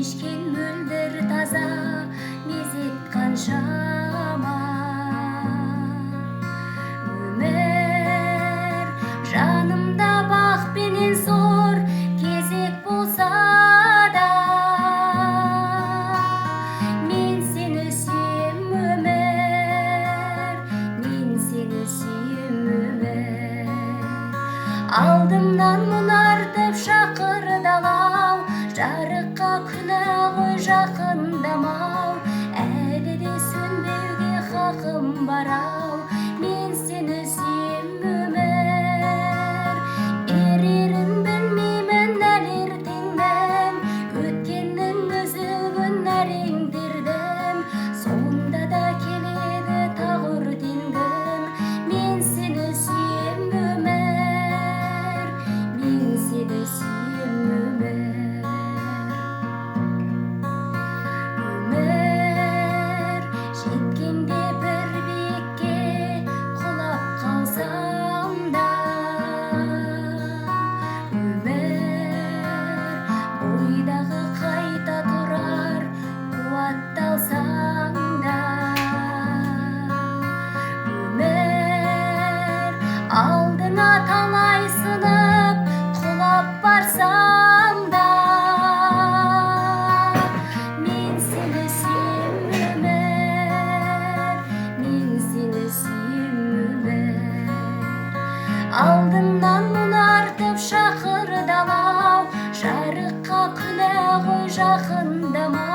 ишкен мөлдір таза мезет қаншама. Өмір жанымда бақ пенен зор кезек болса да, мен сені сүйем өмір, мен сені сүйем өмір. Алдымнан мұнартып шақырдалау, жарыққа күні ғой жақындамау, әлі де сөнбеуге хақым барау, мен сені сүйем өмір. Берерін білмеймін әлі ертеңнің, өткеннің үзілгін әреңдердім, сонда да келеді тағы өртенгім, мен сені сүйем өмір, мен сені сүйем өмір. Өмір жеткенде бір биікке құлап қалсам да, өмір бойдағы қайта тұрар қуатталсаң да, өмір алдыңа талай сынып құлап барсам да, мен сені сүйем өмір, мен сені сүйем өмір. Алдымнан мұнартып шақырдалау, жарыққа күні ғой жақындамау,